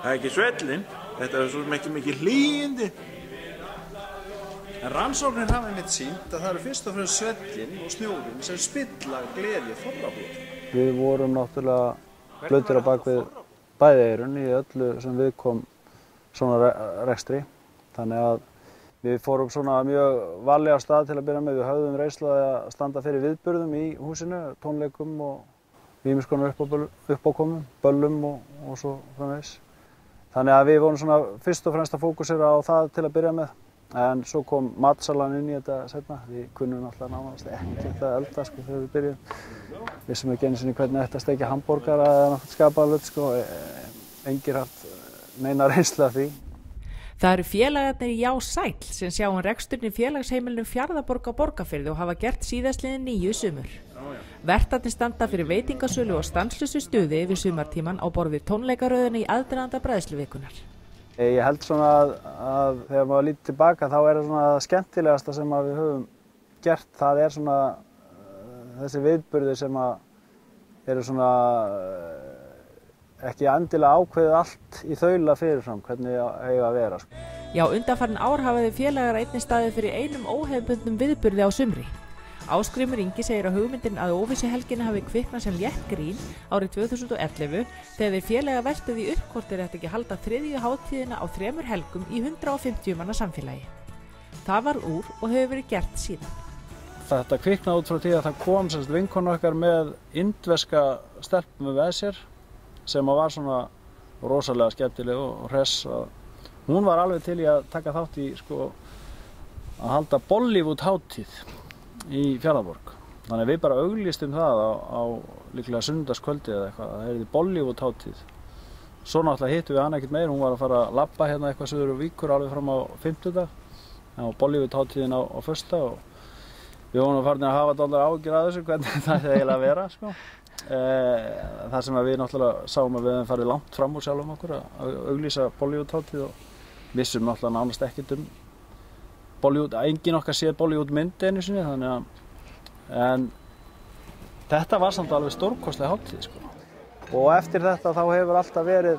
Það ekki svellin, þetta svo ekki mikið hlýindi. En rannsóknir hafa einmitt sýnt að það fyrst og fremst svellin og snjórinn sem spilla gleði þorrablót. Við vorum náttúrulega blautir á bakvið bæði eyrun í öllu sem viðkom svona rekstri. Þannig að við fórum svona mjög varlega af stað til að byrja með. Við höfðum reynslu að standa fyrir viðburðum í húsinu, tónleikum og ýmiss konar uppákomum, böllum og svo framvegis. Þannig að við vorum svona fyrst og fremst að fókusera á það til að byrja með. En svo kom matsalan inn í þetta seinna. Við kunnum náttúrulega nánast ekkert að elda sko þegar við byrjuðum. Vissum ekki einu sinni hvernig ætti að steikja hamborgara eða nokkuð skapaða hlut sko. Engir haft neina reynslu af því. Það eru félagarnir í Já Sæll sem sjá reksturinn í félagsheimilinu Fjarðaborg á Borgarfirði og hafa gert síðastliðin 9 sumur. Vertarnir standa fyrir veitingasölu og stanslausu stuði yfir sumartíman á borð við tónleikaröðina í aðdraganda bræðsluvikunar. Ég held svona að þegar maður lítur tilbaka þá það svona skemmtilegasta sem við höfum gert. Það svona þessi viðburðir sem eru svona ekki endilega ákveðið allt í þaula fyrirfram hvernig eiga að vera. Já, undanfarin ár hafa þau félagar einnig staðið fyrir einum óhefðbundnum viðburði á sumri. Ásgrímur Ingi segir að hugmyndin að óvissuhelginni hafi kviknað sem létt grín árið 2011 þegar þeir félaga veltuðu í upp hvort þeir ættu ekki að halda 3. hátíðina á 3 helgum í 150 manna samfélagi. Það var úr og hefur verið gert síðan. Þetta kviknaði út frá því að það kom vinkona okkar með indverska stelpu með sér sem var svona rosalega skemmtileg og hress. Hún var alveg til í að taka þátt í að halda Bollywood hátíð í Fjarðaborg. Þannig að við bara auglýstum það á líklega sunnudagskvöldi eða eitthvað, það yrði Bollywood hátíð. Svo náttúrulega hittum við hana ekkert meir, hún var að fara að labba hérna eitthvað suður úr Víkur alveg fram á 50. Það var Bollywood hátíðin á föstudag og við vorum farin að hafa dálítið áhyggjur af þessu, hvernig það ætti eiginlega að vera sko. Það sem við náttúrulega sáum að við hefum farið langt fram úr sjálfum okkur að auglýsa Bollywood hátíð og vissum náttúrulega nánast ekkert Bollywood, enginn okkar séð Bollywood mynd einu sinni, en þetta var samt alveg stórkostleg hátíð sko. Og eftir þetta þá hefur alltaf verið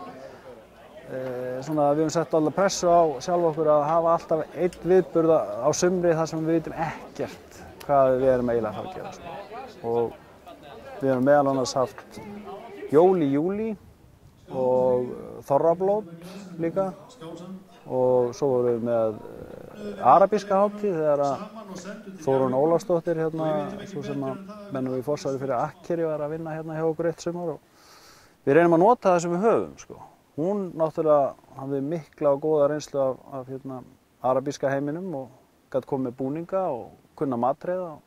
við höfum sett alveg pressu á sjálf okkur að hafa alltaf einn viðburð á sumri þar sem við vitum ekkert hvað við erum eiginlega að fara að gera sko. Og við erum meðal annars haft jól í júlí og þorrablót líka og svo vorum við með arabíska hátíð þegar Þórunn Ólafsdóttir svo sem mennum við í forsvari fyrir Akkeri var að vinna hérna hjá okkur eitt sumar og við reynum að nota það sem við höfum sko. Hún náttúrulega hafði mikla og góða reynslu af arabíska heiminum og gat komið með búninga og kunna matreiða og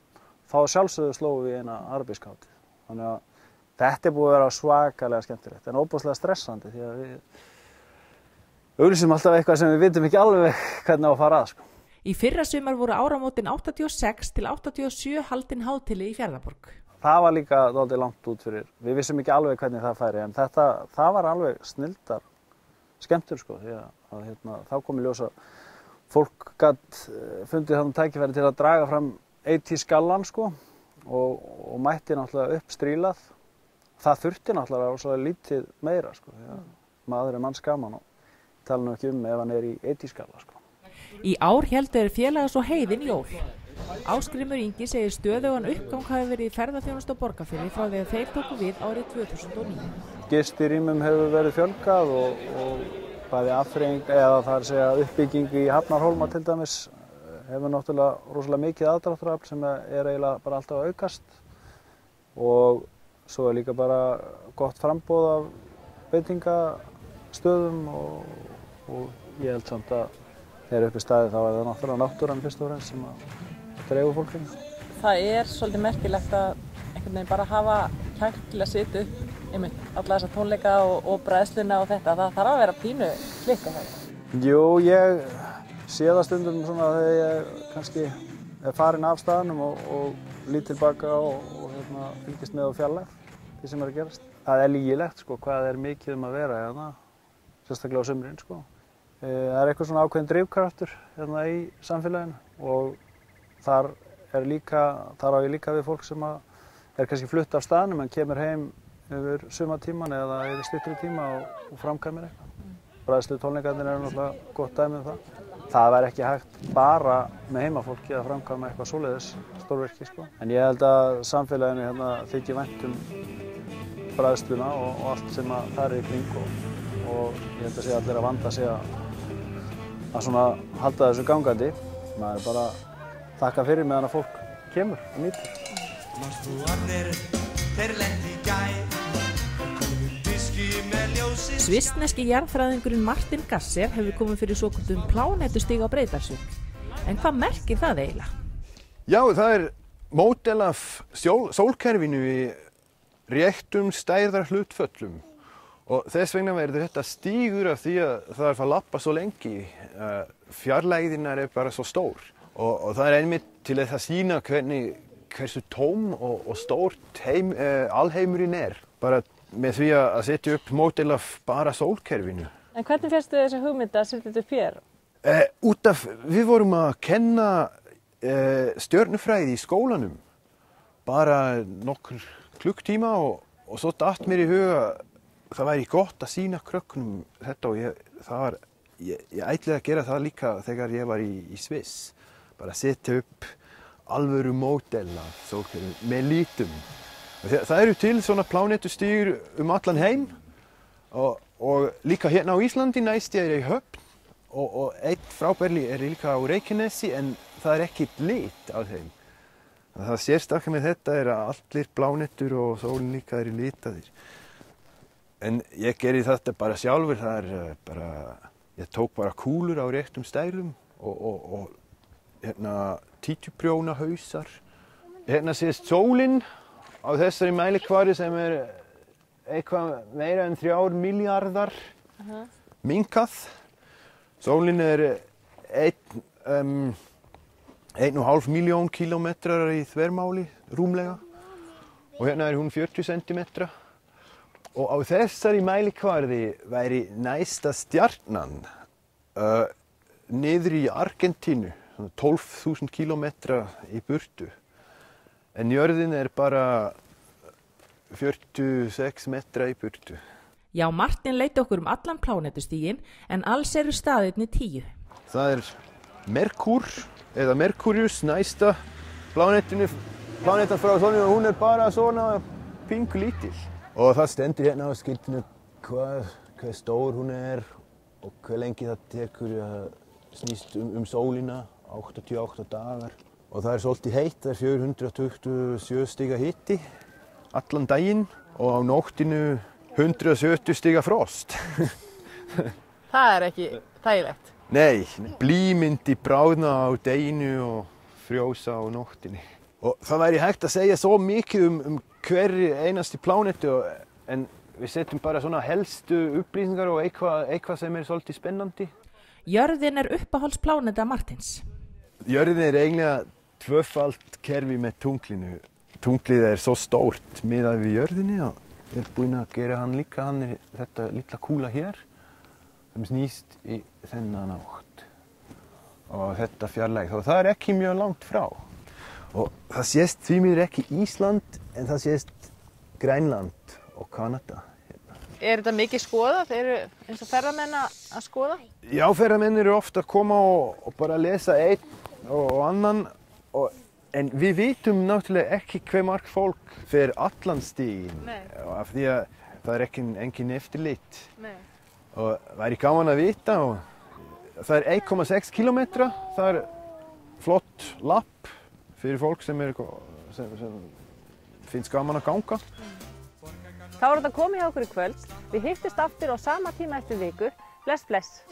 þá sjálfsögðu slógum við eina arabíska hátíð. Þannig að þetta búið að vera svakalega skemmtilegt en óbúslega stressandi því að við auglýsum alltaf eitthvað sem við vitum ekki alveg hvernig á að fara að sko. Í fyrra sumar voru áramótin 86 til 87 haldin hátíð í Fjarðaborg. Það var líka dálítið langt út fyrir. Við vissum ekki alveg hvernig það færi en það var alveg snilldar skemmtur sko því að þá kom í ljós að fólk gat fundið þannig tækifæri til að draga fram 80 skallan sko og mætti náttúrulega upp strílað. Það þurfti náttúrulega svo lítið meira sko því að maður manns gaman og tala nú ekki ef hann í 80 skala sko. Í ár héldu þeir félaga svo heiðin jól. Ásgrímur Ingi segir stöðugan uppgang hafi verið í ferðaþjónustu á Borgarfirði frá því að þeir tóku við árið 2009. Gistirýmum hefur verið fjölgað og bæði afþreying eða það að segja uppbygging í Hafnarhólma til dæmis hefur náttúrulega rosalega mikið aðdráttarafl sem eiginlega bara alltaf að aukast og svo líka bara gott framboð af veitingastöðum og ég held samt að þegar uppi staðið þá það náttúrulega náttúran fyrst og fremst sem að dregur fólk inn. Það svolítið merkilegt að einhvern veginn bara hafa kært til að sitja upp alla þessa tónleika og bræðsluna og þetta. Það þarf að vera pínu klikka það. Jú, ég sé það stundum svona þegar ég kannski farin af staðnum og lít tilbaka og fylgist með á fjarlægð því sem að gerast. Það lygilegt sko hvað mikið að vera hérna, sérstaklega á sumrin sko. Það eitthvað svona ákveðin drifkraftur hérna í samfélaginu og þar á ég líka við fólk sem kannski flutt af staðnum en kemur heim yfir sumartíman eða yfir styttri tíma og framkvæmir eitthvað. bræðslu tónleikarnir eru náttúrulega gott dæmi um það. Það væri ekki hægt bara með heimafólki að framkvæma eitthvað svoleiðis stórverki, sko. En ég held að samfélaginu hérna þykir vænt bræðsluna og allt sem það er í kring og ég held að sé allir að vanda sig að svona halda þessu gangandi. Maður bara þakka fyrir meðan að fólk kemur og nýtir. Svissneski jarðfræðingurinn Martin Gasser hefur komið fyrir svokölluðum plánetustíg á Breiðdalsvík. En hvað merkir það eiginlega? Já, það er módel af sólkerfinu í réttum stærðar hlutföllum. Og þess vegna verður þetta stígur af því að það er að lappa svo lengi. Fjarlægðirnar er bara svo stór. Og það er einmitt til að það sýna hversu tóm og stórt alheimurinn er. Bara með því að setja upp módel af bara sólkerfinu. En hvernig fékkstu þessi hugmynd að setja þetta upp hér? Við vorum að kenna stjörnufræði í skólanum. Bara nokkur klukktíma og svo datt mér í huga það væri gott að sýna krökkunum þetta og ég ætlaði að gera það líka þegar ég var í Sviss. Bara setja upp alvöru módel af sólkerfinu með lítum. Það eru til svona plánetustígur allan heim og líka hérna á Íslandi næst ég í Höfn og einn frábærli er líka á Reykjanesi en það er ekki lit á þeim. Það sérstaklega með þetta er að allir plánetur og sólin líka eru litaðir. En ég geri þetta bara sjálfur, ég tók bara kúlur á réttum stærðum og hérna títuprjóna hausar. Hérna sést sólin á þessari mælikvarði sem er eitthvað meira en 3 milljarðar minkað. Sólin er 1,5 milljón kílómetrar í þvermáli, rúmlega. Og hérna er hún 40 centimetra. Og á þessari mælikvarði væri næsta stjarnan niður í Argentínu, 12.000 kílómetra í burtu. En jörðin er bara 46 metra í burtu. Já, Martin leit okkur allan plánetustíginn en alls eru staðirnir 10. Það er Merkur eða Merkurius næsta plánetan frá sólinu og hún er bara svona pingu lítil. Og það stendur hérna á skiltinu hvað stór hún er og hvað lengi það tekur að snýst sólina, 88 dagar. Og það er svolítið heitt, það er 427 stiga hiti allan daginn og á nóttinu 170 stiga frost. Það er ekki þægilegt. Nei, blý myndi bráðna á daginu og frjósa á nóttinni. Og það væri hægt að segja svo mikið hverri einasti plánetu en við setjum bara svona helstu upplýsingar og eitthvað sem er svolítið spennandi. Jörðin er uppáhaldspláneta Martins. Jörðin er eiginlega tvöfalt kerfi með tunglinu. Tunglið er svo stórt miðað við jörðinni og ég er búinn að gera hann líka. Hann er þetta litla kúla hér sem snýst í þennan átt og þetta fjarlægð. Og það er ekki mjög langt frá. Og það sést því miður ekki Ísland en það sést Grænland og Kanada. Er þetta mikið skoðað? Eru eins og ferðamenn að skoða? Já, ferðamenn eru ofta að koma og bara lesa einn og annan. En við vitum náttúrulega ekki hve margt fólk fer allan stíginn. Af því að það er engin eftirlit. Nei. Og það er gaman að vita. Það er 1,6 kilometra. Það er flott lapp fyrir fólk sem finnst gaman að ganga. Þá er þetta komið hjá okkur í kvöld. Við hittist aftur á sama tíma eftir viku. Bless, bless.